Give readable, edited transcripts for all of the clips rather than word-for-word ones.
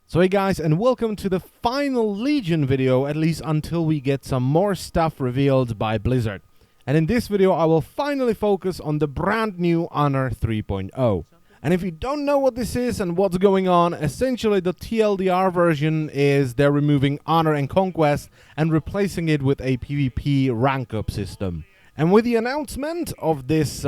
So hey guys, and welcome to the final Legion video, at least until we get some more stuff revealed by Blizzard. And in this video I will finally focus on the brand new Honor 3.0. And if you don't know what this is and what's going on, essentially the TLDR version is they're removing Honor and Conquest and replacing it with a PvP rank up system. And with the announcement of this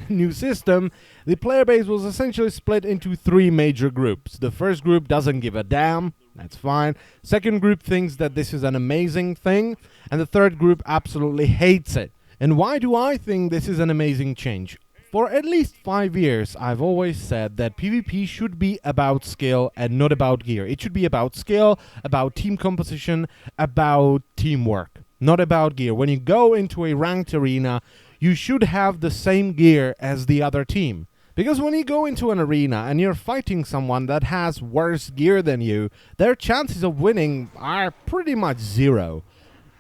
new system, the player base was essentially split into three major groups. The first group doesn't give a damn, that's fine. Second group thinks that this is an amazing thing. And the third group absolutely hates it. And why do I think this is an amazing change? For at least 5 years, I've always said that PvP should be about skill and not about gear. It should be about skill, about team composition, about teamwork. Not about gear. When you go into a ranked arena, you should have the same gear as the other team. Because when you go into an arena and you're fighting someone that has worse gear than you, their chances of winning are pretty much zero.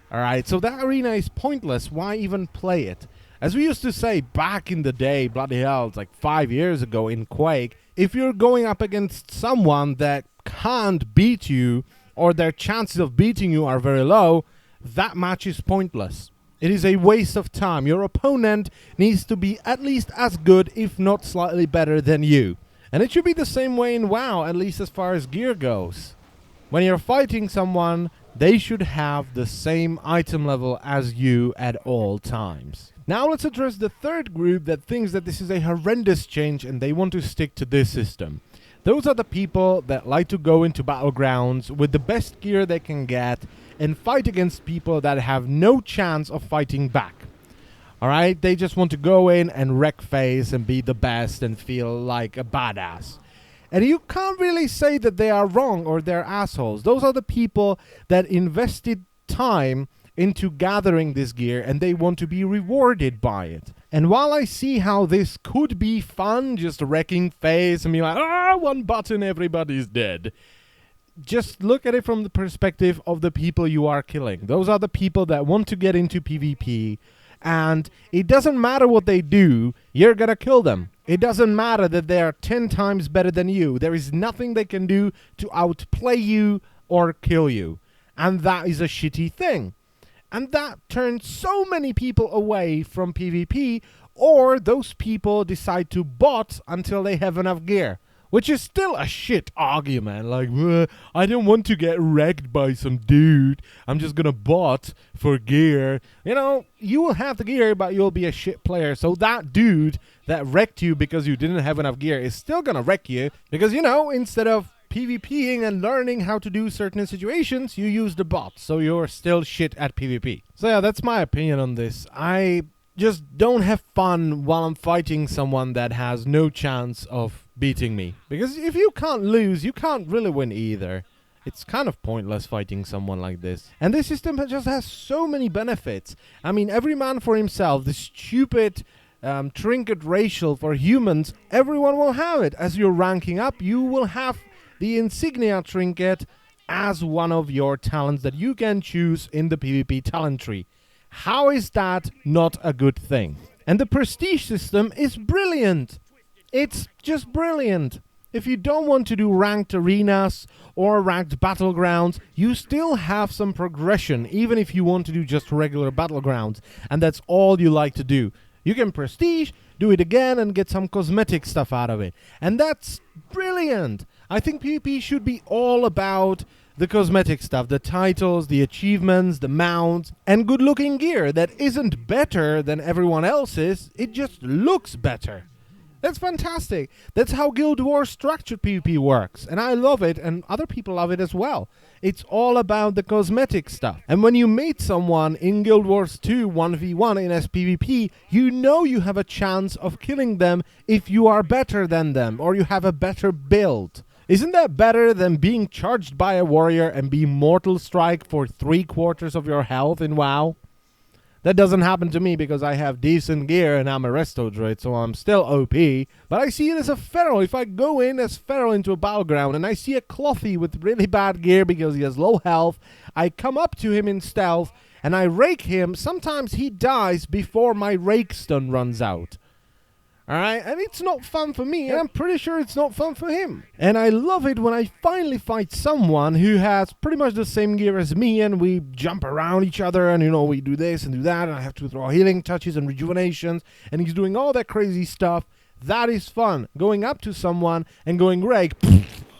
Alright, so that arena is pointless. Why even play it? As we used to say back in the day, bloody hell, it's like 5 years ago in Quake, if you're going up against someone that can't beat you, or their chances of beating you are very low, that match is pointless. It is a waste of time. Your opponent needs to be at least as good, if not slightly better than you. And it should be the same way in WoW, at least as far as gear goes. When you're fighting someone, they should have the same item level as you at all times. Now let's address the third group that thinks that this is a horrendous change and they want to stick to this system. Those are the people that like to go into battlegrounds with the best gear they can get and fight against people that have no chance of fighting back. Alright, they just want to go in and wreck face and be the best and feel like a badass. And you can't really say that they are wrong or they're assholes. Those are the people that invested time into gathering this gear and they want to be rewarded by it. And while I see how this could be fun, just wrecking face and be like, one button, everybody's dead. Just look at it from the perspective of the people you are killing. Those are the people that want to get into PvP, and it doesn't matter what they do, you're gonna kill them. It doesn't matter that they are 10 times better than you. There is nothing they can do to outplay you or kill you. And that is a shitty thing. And that turns so many people away from PvP, or those people decide to bot until they have enough gear. Which is still a shit argument, like, I don't want to get wrecked by some dude, I'm just gonna bot for gear. You know, you will have the gear, but you'll be a shit player, so that dude that wrecked you because you didn't have enough gear is still gonna wreck you, because, you know, instead of PvPing and learning how to do certain situations, you use the bot, so you're still shit at PvP. So yeah, that's my opinion on this. I just don't have fun while I'm fighting someone that has no chance of beating me. Because if you can't lose, you can't really win either. It's kind of pointless fighting someone like this. And this system just has so many benefits. I mean, every man for himself, the stupid trinket racial for humans, everyone will have it. As you're ranking up, you will have the insignia trinket as one of your talents that you can choose in the PvP talent tree. How is that not a good thing? And the prestige system is brilliant. It's just brilliant. If you don't want to do ranked arenas or ranked battlegrounds, you still have some progression, even if you want to do just regular battlegrounds, and that's all you like to do. You can prestige, do it again, and get some cosmetic stuff out of it. And that's brilliant. I think PvP should be all about the cosmetic stuff, the titles, the achievements, the mounts, and good-looking gear that isn't better than everyone else's, it just looks better. That's fantastic. That's how Guild Wars structured PvP works, and I love it, and other people love it as well. It's all about the cosmetic stuff. And when you meet someone in Guild Wars 2 1v1 in SPVP, you know you have a chance of killing them if you are better than them, or you have a better build. Isn't that better than being charged by a warrior and be Mortal Strike for 3/4 of your health in WoW? That doesn't happen to me because I have decent gear and I'm a resto droid, so I'm still OP. But I see it as a feral. If I go in as feral into a battleground and I see a clothy with really bad gear because he has low health, I come up to him in stealth and I rake him. Sometimes he dies before my rake stun runs out. Alright, and it's not fun for me, and I'm pretty sure it's not fun for him. And I love it when I finally fight someone who has pretty much the same gear as me, and we jump around each other, and we do this and do that, and I have to throw healing touches and rejuvenations, and he's doing all that crazy stuff. That is fun. Going up to someone and going rag,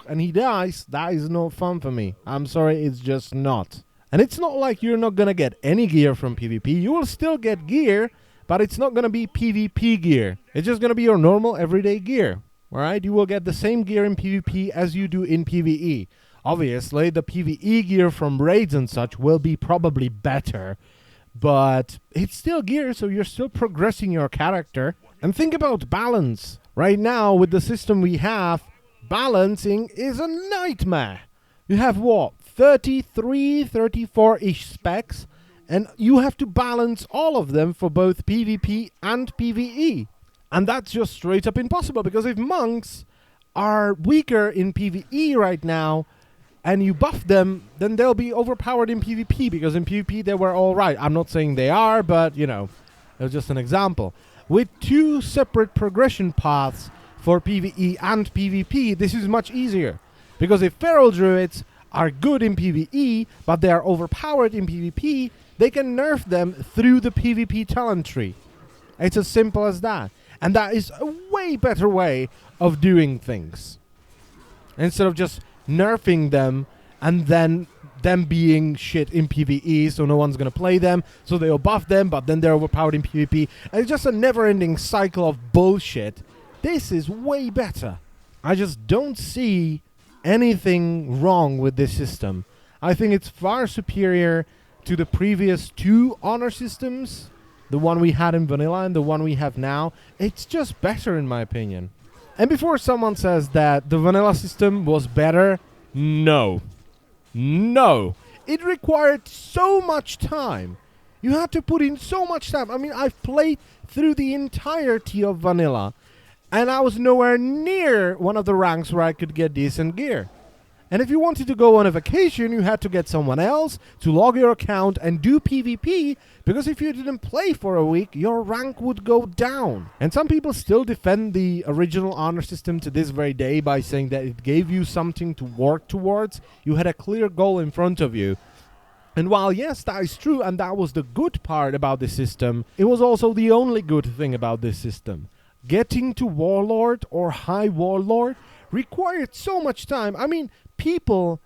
and he dies, that is not fun for me. I'm sorry, it's just not. And it's not like you're not gonna get any gear from PvP. You will still get gear, but it's not going to be PvP gear. It's just going to be your normal everyday gear. Alright? You will get the same gear in PvP as you do in PvE. Obviously, the PvE gear from raids and such will be probably better. But it's still gear, so you're still progressing your character. And think about balance. Right now, with the system we have, balancing is a nightmare. You have what? 33, 34-ish specs. And you have to balance all of them for both PvP and PvE. And that's just straight up impossible, because if monks are weaker in PvE right now, and you buff them, then they'll be overpowered in PvP, because in PvP they were alright. I'm not saying they are, but, it was just an example. With two separate progression paths for PvE and PvP, this is much easier. Because if Feral Druids are good in PvE, but they are overpowered in PvP, they can nerf them through the PvP talent tree. It's as simple as that. And that is a way better way of doing things. Instead of just nerfing them and then them being shit in PvE, so no one's going to play them, so they'll buff them, but then they're overpowered in PvP. And it's just a never-ending cycle of bullshit. This is way better. I just don't see anything wrong with this system. I think it's far superior to the previous two honor systems, the one we had in vanilla and the one we have now. It's just better in my opinion. And before someone says that the vanilla system was better, no. No. It required so much time. You had to put in so much time. I mean, I've played through the entirety of vanilla, and I was nowhere near one of the ranks where I could get decent gear. And if you wanted to go on a vacation, you had to get someone else to log your account and do PvP, because if you didn't play for a week, your rank would go down. And some people still defend the original honor system to this very day by saying that it gave you something to work towards. You had a clear goal in front of you. And while yes, that is true, and that was the good part about the system, it was also the only good thing about this system. Getting to Warlord or High Warlord required so much time. I mean, people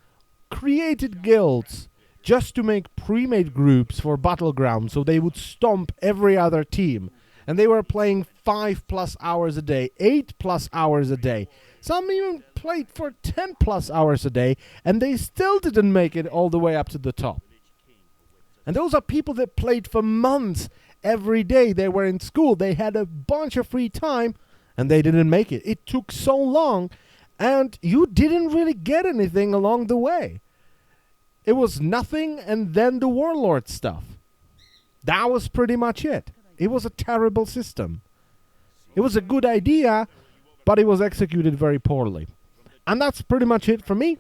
created guilds just to make pre-made groups for Battleground, so they would stomp every other team. And they were playing 5+ hours a day, 8+ hours a day. Some even played for 10+ hours a day, and they still didn't make it all the way up to the top. And those are people that played for months every day. They were in school, they had a bunch of free time, and they didn't make it. It took so long, and you didn't really get anything along the way. It was nothing, and then the Warlord stuff. That was pretty much it. It was a terrible system. It was a good idea, but it was executed very poorly. And that's pretty much it for me.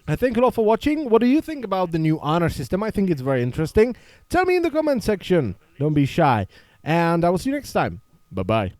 I thank you all for watching. What do you think about the new honor system? I think it's very interesting. Tell me in the comment section. Don't be shy. And I will see you next time. Bye-bye.